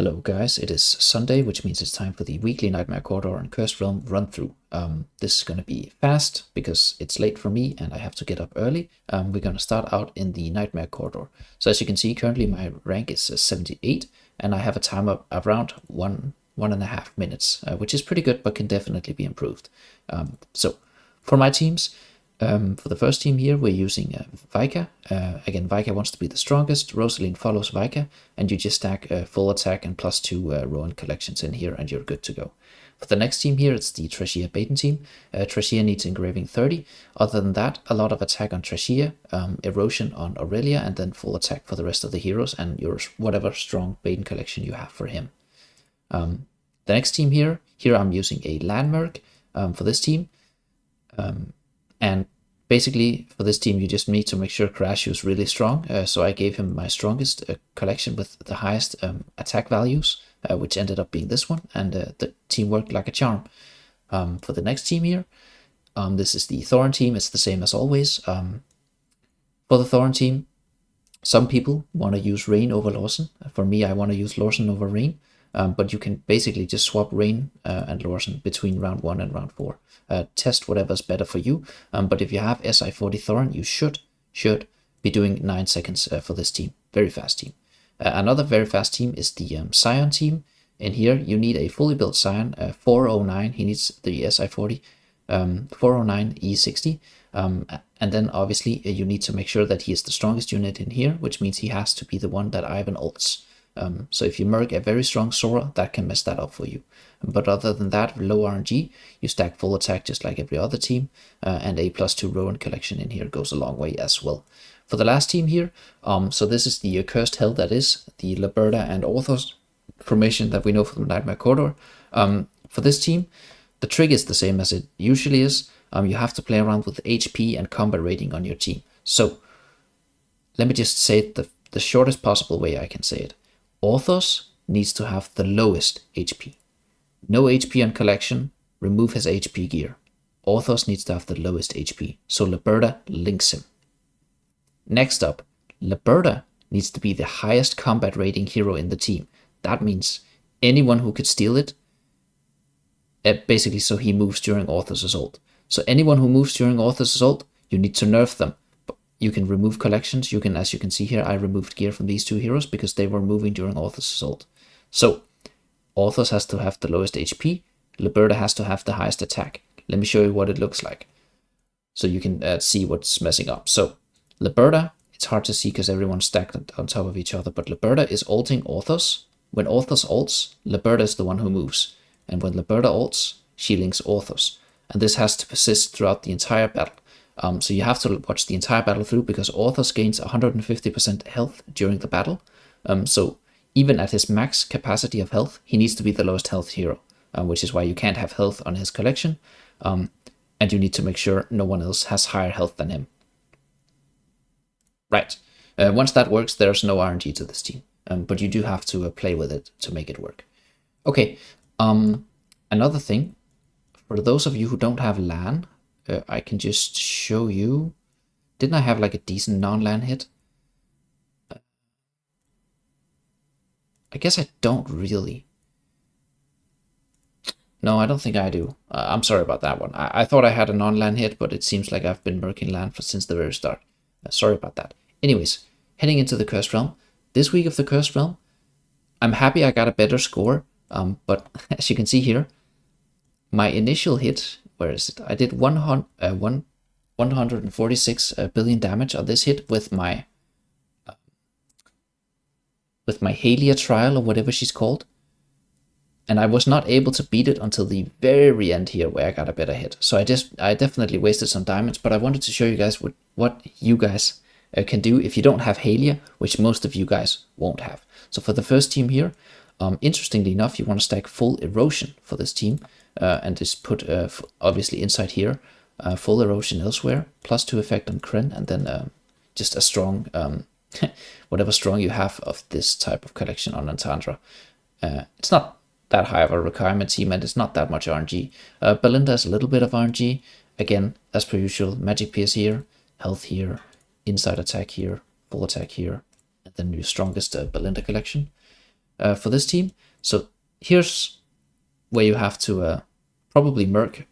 Hello guys, it is Sunday, which means it's time for the weekly Nightmare Corridor and Cursed Realm run through. This is going to be fast because it's late for me and I have to get up early. We're going to start out in the Nightmare Corridor. So as you can see, currently my rank is 78 and I have a time of around one and a half minutes, which is pretty good but can definitely be improved. So for my teams, for the first team here, we're using Vika. Again, Vika wants to be the strongest. Rosaline follows Vika, and you just stack full attack and +2 Rowan collections in here, and you're good to go. For the next team here, it's the Trashia Baton team. Trashia needs engraving 30. Other than that, a lot of attack on Trashia, erosion on Aurelia, and then full attack for the rest of the heroes and your whatever strong Baton collection you have for him. The next team here I'm using a Landmerc for this team. And basically, for this team, you just need to make sure Crash is really strong. So I gave him my strongest collection with the highest attack values, which ended up being this one. And the team worked like a charm. For the next team here, this is the Thorin team. It's the same as always. For the Thorin team, some people want to use Rain over Lawson. For me, I want to use Lawson over Rain. But you can basically just swap Rain and Lawson between round 1 and round 4. Test whatever's better for you. But if you have SI40 Thorin, you should be doing 9 seconds for this team. Very fast team. Another very fast team is the Scion team. In here, you need a fully built Scion, 409. He needs the SI40, 409 E60. And then obviously you need to make sure that he is the strongest unit in here, which means he has to be the one that Ivan ults. So if you merc a very strong Sora, that can mess that up for you. But other than that, low RNG, you stack full attack just like every other team, and a +2 Rowan collection in here goes a long way as well. For the last team here, so this is the Cursed Hell that is the Liberta and Orthos formation that we know from Nightmare Corridor. For this team, the trick is the same as it usually is. You have to play around with HP and combat rating on your team. So let me just say it the shortest possible way I can say it. Orthos needs to have the lowest HP. No HP on collection, remove his HP gear. Orthos needs to have the lowest HP, so Liberta links him. Next up, Liberta needs to be the highest combat rating hero in the team. That means anyone who could steal it, basically so he moves during Orthos' ult. So anyone who moves during Orthos' ult, you need to nerf them. You can remove collections. You can, as you can see here, I removed gear from these two heroes because they were moving during Orthos' ult. So, Orthos has to have the lowest HP. Liberta has to have the highest attack. Let me show you what it looks like, so you can see what's messing up. So, Liberta, it's hard to see because everyone's stacked on top of each other, but Liberta is ulting Orthos. When Orthos ults, Liberta is the one who moves. And when Liberta ults, she links Orthos. And this has to persist throughout the entire battle. So you have to watch the entire battle through because Orthos gains 150% health during the battle. So even at his max capacity of health, he needs to be the lowest health hero, which is why you can't have health on his collection. And you need to make sure no one else has higher health than him. Right. Once that works, there's no RNG to this team. But you do have to play with it to make it work. Okay. Another thing, for those of you who don't have LAN, I can just show you. Didn't I have like a decent non-LAN hit? I guess I don't really. No, I don't think I do. I'm sorry about that one. I thought I had a non-LAN hit, but it seems like I've been merking LAN since the very start. Sorry about that. Anyways, heading into the Cursed Realm. This week of the Cursed Realm, I'm happy I got a better score. But as you can see here, my initial hit, where is it? I did 146 billion damage on this hit with my Halia trial or whatever she's called, and I was not able to beat it until the very end here where I got a better hit. So I definitely wasted some diamonds, but I wanted to show you guys what you guys can do if you don't have Halia, which most of you guys won't have. So for the first team here, interestingly enough, you want to stack full erosion for this team. And just put obviously inside here full erosion elsewhere, +2 effect on Kren, and then just a strong whatever strong you have of this type of collection on Antandra. It's not that high of a requirement team, and it's not that much RNG. Belinda has a little bit of RNG. Again, as per usual, magic pierce here, health here, inside attack here, full attack here, and then your strongest Belinda collection. for this team. So here's where you have to probably merc,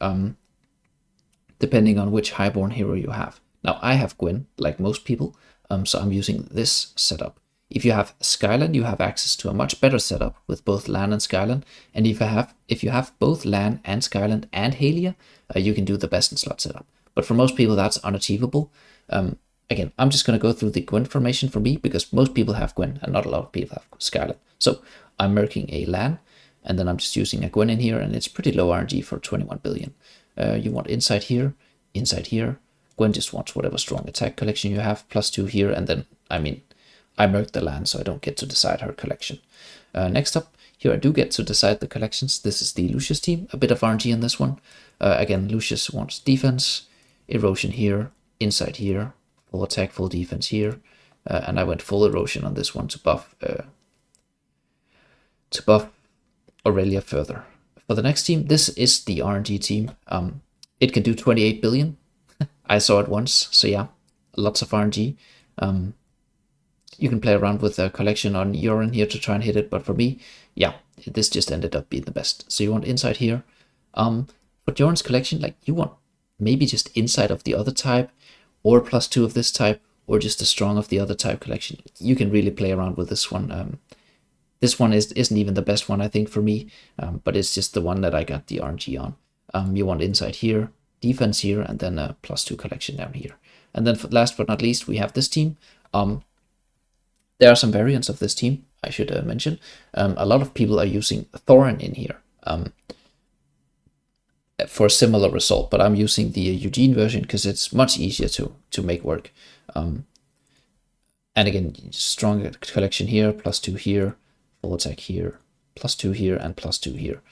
depending on which highborn hero you have. Now I have Gwen, like most people, so I'm using this setup. If you have Skyland, you have access to a much better setup with both Lan and Skyland. And if you have both Lan and Skyland and Halia, you can do the best in slot setup. But for most people, that's unachievable. Again, I'm just going to go through the Gwen formation for me, because most people have Gwen and not a lot of people have Skyland. So I'm merking a Lan, and then I'm just using a Gwen in here, and it's pretty low RNG for 21 billion. You want inside here. Gwen just wants whatever strong attack collection you have, +2 here, and then, I merked the Lan, so I don't get to decide her collection. Next up, here I do get to decide the collections. This is the Lucius team, a bit of RNG in this one. Again, Lucius wants defense, erosion here, inside here, full attack, full defense here, and I went full erosion on this one to buff Aurelia further. For the next team, this is the RNG team. It can do 28 billion. I saw it once, so yeah, lots of RNG. You can play around with a collection on Urine here to try and hit it, but for me, yeah, this just ended up being the best. So you want inside here. For Urine's collection, like, you want maybe just inside of the other type, or +2 of this type, or just a strong of the other type collection. You can really play around with this one. This one isn't even the best one, I think, for me, but it's just the one that I got the RNG on. You want inside here, defense here, and then a +2 collection down here. And then last but not least, we have this team. There are some variants of this team, I should mention. A lot of people are using Thorin in here for a similar result, but I'm using the Eugene version because it's much easier to make work. And again, strong collection here, +2 here, full attack here, +2 here, and +2 here.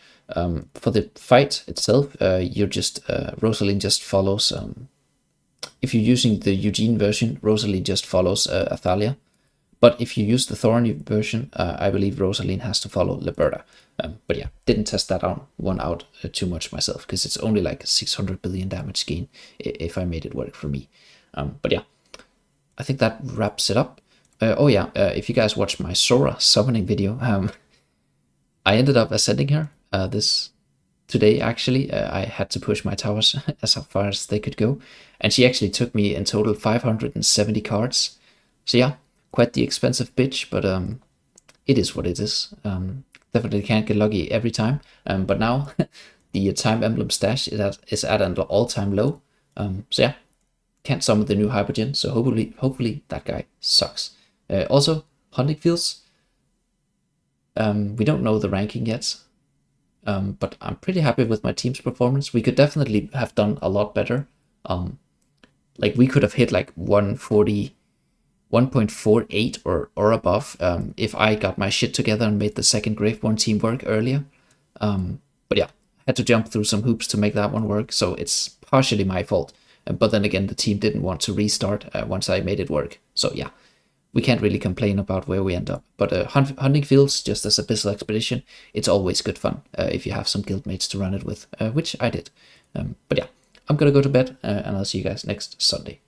For the fight itself, Rosaline just follows. If you're using the Eugene version, Rosaline just follows Athalia. But if you use the Thorin version, I believe Rosaline has to follow Liberta. But yeah, didn't test that one out too much myself, because it's only like 600 billion damage gain if I made it work for me. But yeah, I think that wraps it up. If you guys watched my Sora summoning video, I ended up ascending her today, actually. I had to push my towers as far as they could go, and she actually took me in total 570 cards. So yeah, quite the expensive bitch, but it is what it is. Definitely can't get lucky every time, but now the time emblem stash is at an all-time low. So yeah, can't summon the new Hypergen, so hopefully that guy sucks. Also, Hunting Fields, we don't know the ranking yet, but I'm pretty happy with my team's performance. We could definitely have done a lot better. Like, we could have hit like 1.48 or above if I got my shit together and made the second Graveborn team work earlier. But yeah, I had to jump through some hoops to make that one work, so it's partially my fault. But then again, the team didn't want to restart once I made it work. So yeah, we can't really complain about where we end up. But Hunting Fields, just as Abyssal Expedition, it's always good fun if you have some guildmates to run it with, which I did. But yeah, I'm gonna go to bed, and I'll see you guys next Sunday.